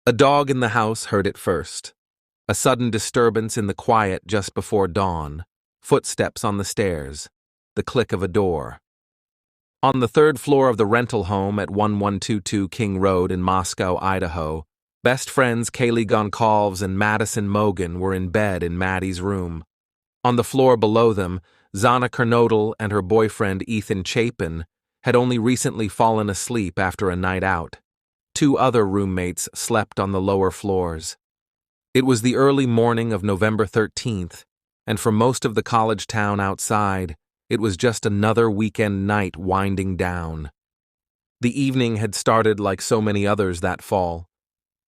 A dog in the house heard it first. A sudden disturbance in the quiet just before dawn. Footsteps on the stairs. The click of a door. On the third floor of the rental home at 1122 King Road in Moscow, Idaho, best friends Kaylee Goncalves and Madison Mogan were in bed in Maddie's room. On the floor below them, Zana Kernodle and her boyfriend Ethan Chapin had only recently fallen asleep after a night out. Two other roommates slept on the lower floors. It was the early morning of November 13th, and for most of the college town outside, it was just another weekend night winding down. The evening had started like so many others that fall.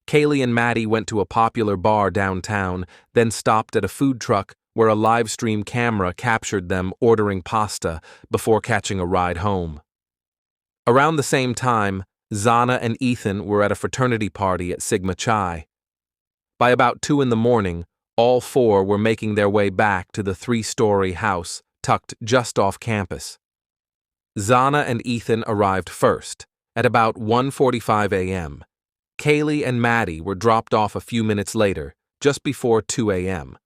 Kaylee and Maddie went to a popular bar downtown, then stopped at a food truck where a live stream camera captured them ordering pasta before catching a ride home. Around the same time, Zana and Ethan were at a fraternity party at Sigma Chi. By about 2 a.m, all four were making their way back to the 3-story house tucked just off campus. Zana and Ethan arrived first, at about 1:45 a.m. Kaylee and Maddie were dropped off a few minutes later, just before 2 a.m.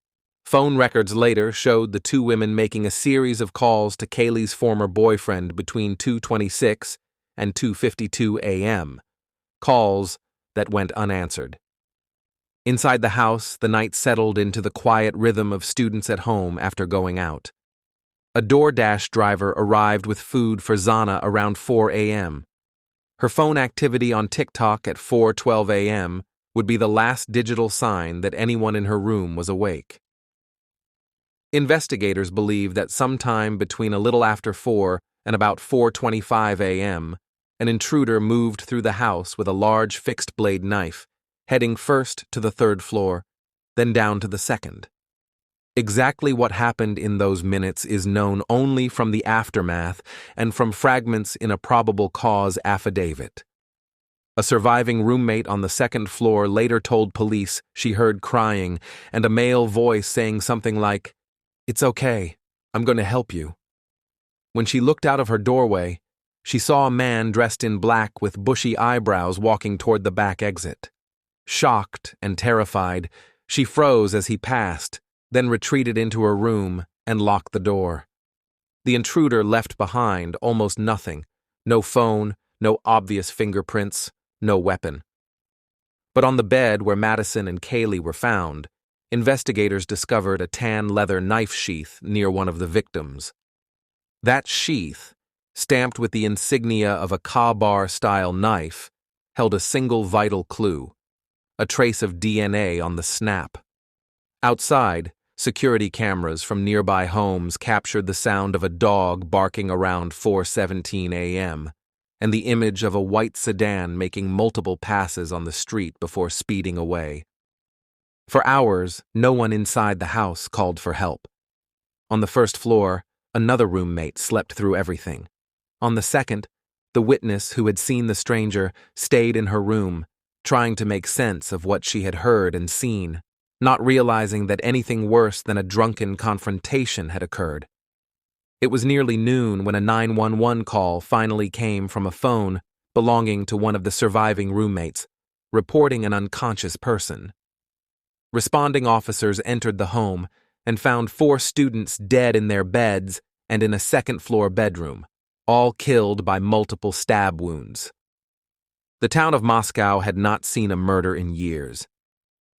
Phone records later showed the two women making a series of calls to Kaylee's former boyfriend between 2:26 and 2:52 a.m., calls that went unanswered. Inside the house, the night settled into the quiet rhythm of students at home after going out. A DoorDash driver arrived with food for Zana around 4 a.m. Her phone activity on TikTok at 4:12 a.m. would be the last digital sign that anyone in her room was awake. Investigators believe that sometime between a little after 4 and about 4:25 a.m., an intruder moved through the house with a large fixed-blade knife, heading first to the 3rd floor, then down to the 2nd. Exactly what happened in those minutes is known only from the aftermath and from fragments in a probable cause affidavit. A surviving roommate on the 2nd floor later told police she heard crying and a male voice saying something like, "It's okay, I'm going to help you." When she looked out of her doorway, she saw a man dressed in black with bushy eyebrows walking toward the back exit. Shocked and terrified, she froze as he passed, then retreated into her room and locked the door. The intruder left behind almost nothing: no phone, no obvious fingerprints, no weapon. But on the bed where Madison and Kaylee were found, investigators discovered a tan leather knife sheath near one of the victims. That sheath, stamped with the insignia of a Ka-bar-style knife, held a single vital clue: a trace of DNA on the snap. Outside, security cameras from nearby homes captured the sound of a dog barking around 4:17 a.m. and the image of a white sedan making multiple passes on the street before speeding away. For hours, no one inside the house called for help. On the 1st floor, another roommate slept through everything. On the 2nd, the witness who had seen the stranger stayed in her room, trying to make sense of what she had heard and seen, not realizing that anything worse than a drunken confrontation had occurred. It was nearly noon when a 911 call finally came from a phone belonging to one of the surviving roommates, reporting an unconscious person. Responding officers entered the home and found 4 students dead in their beds and in a 2nd-floor bedroom, all killed by multiple stab wounds. The town of Moscow had not seen a murder in years.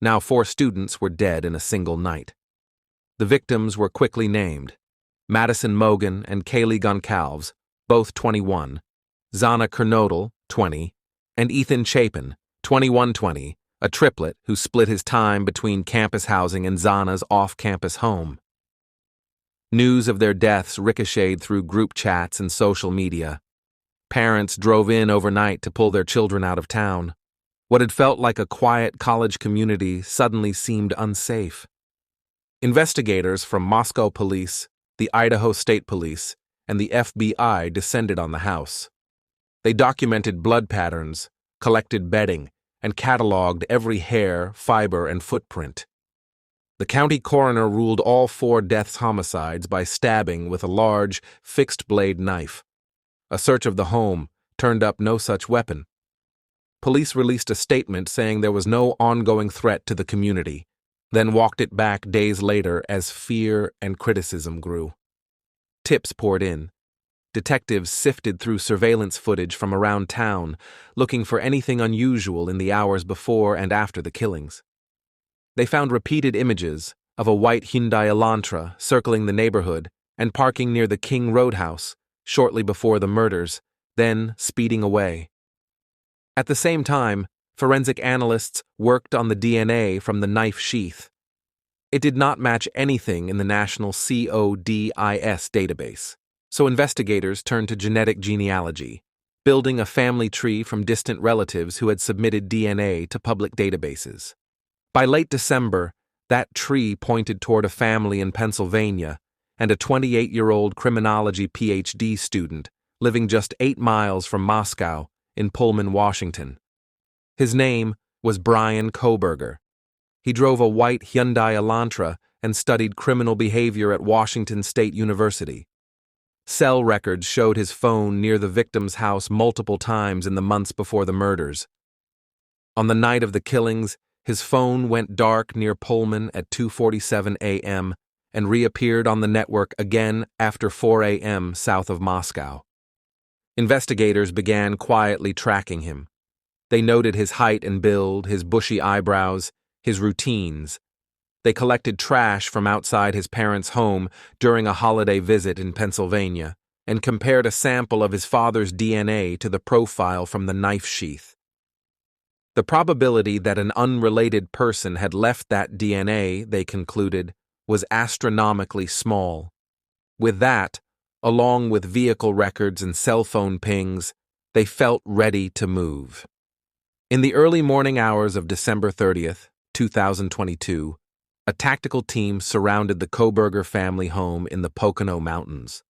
Now 4 students were dead in a single night. The victims were quickly named: Madison Mogan and Kaylee Goncalves, both 21, Zana Kernodle, 20, and Ethan Chapin, 21-20, a triplet who split his time between campus housing and Zana's off-campus home. News of their deaths ricocheted through group chats and social media. Parents drove in overnight to pull their children out of town. What had felt like a quiet college community suddenly seemed unsafe. Investigators from Moscow Police, the Idaho State Police, and the FBI descended on the house. They documented blood patterns, collected bedding, and cataloged every hair, fiber, and footprint. The county coroner ruled all 4 deaths homicides by stabbing with a large, fixed-blade knife. A search of the home turned up no such weapon. Police released a statement saying there was no ongoing threat to the community, then walked it back days later as fear and criticism grew. Tips poured in. Detectives sifted through surveillance footage from around town, looking for anything unusual in the hours before and after the killings. They found repeated images of a white Hyundai Elantra circling the neighborhood and parking near the King Roadhouse shortly before the murders, then speeding away. At the same time, forensic analysts worked on the DNA from the knife sheath. It did not match anything in the national CODIS database, so investigators turned to genetic genealogy, building a family tree from distant relatives who had submitted DNA to public databases. By late December, that tree pointed toward a family in Pennsylvania and a 28-year-old criminology PhD student living just 8 miles from Moscow in Pullman, Washington. His name was Brian Kohberger. He drove a white Hyundai Elantra and studied criminal behavior at Washington State University. Cell records showed his phone near the victim's house multiple times in the months before the murders. On the night of the killings, his phone went dark near Pullman at 2:47 a.m. and reappeared on the network again after 4 a.m. south of Moscow. Investigators began quietly tracking him. They noted his height and build, his bushy eyebrows, his routines. They collected trash from outside his parents' home during a holiday visit in Pennsylvania and compared a sample of his father's DNA to the profile from the knife sheath. The probability that an unrelated person had left that DNA, they concluded, was astronomically small. With that, along with vehicle records and cell phone pings, they felt ready to move. In the early morning hours of December 30th, 2022, a tactical team surrounded the Kohberger family home in the Pocono Mountains.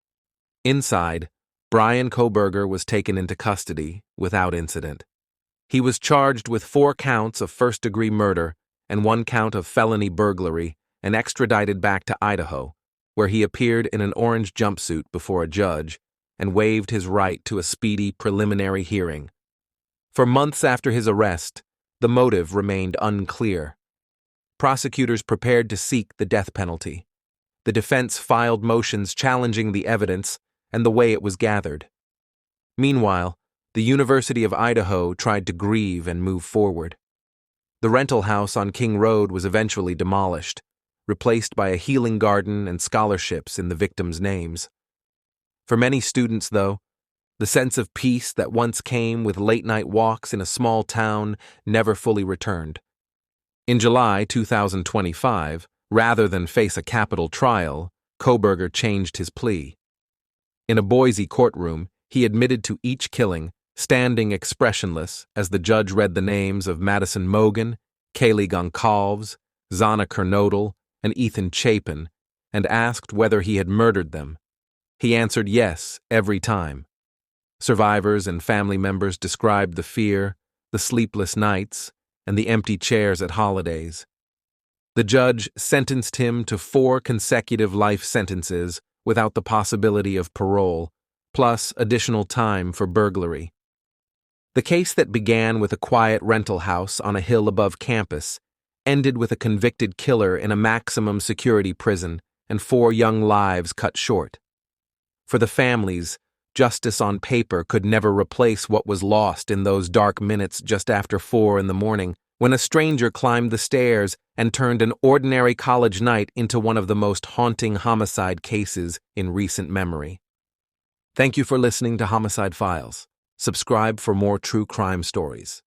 Inside, Brian Kohberger was taken into custody without incident. He was charged with 4 counts of first-degree murder and 1 count of felony burglary and extradited back to Idaho, where he appeared in an orange jumpsuit before a judge and waived his right to a speedy preliminary hearing. For months after his arrest, the motive remained unclear. Prosecutors prepared to seek the death penalty. The defense filed motions challenging the evidence and the way it was gathered. Meanwhile, the University of Idaho tried to grieve and move forward. The rental house on King Road was eventually demolished, replaced by a healing garden and scholarships in the victims' names. For many students, though, the sense of peace that once came with late-night walks in a small town never fully returned. In July 2025, rather than face a capital trial, Kohberger changed his plea. In a Boise courtroom, he admitted to each killing, standing expressionless as the judge read the names of Madison Mogan, Kaylee Goncalves, Zana Kernodle, and Ethan Chapin, and asked whether he had murdered them. He answered yes every time. Survivors and family members described the fear, the sleepless nights, and the empty chairs at holidays. The judge sentenced him to 4 consecutive life sentences without the possibility of parole, plus additional time for burglary. The case that began with a quiet rental house on a hill above campus ended with a convicted killer in a maximum security prison and 4 young lives cut short. For the families, justice on paper could never replace what was lost in those dark minutes just after 4 in the morning when a stranger climbed the stairs and turned an ordinary college night into one of the most haunting homicide cases in recent memory. Thank you for listening to Homicide Files. Subscribe for more true crime stories.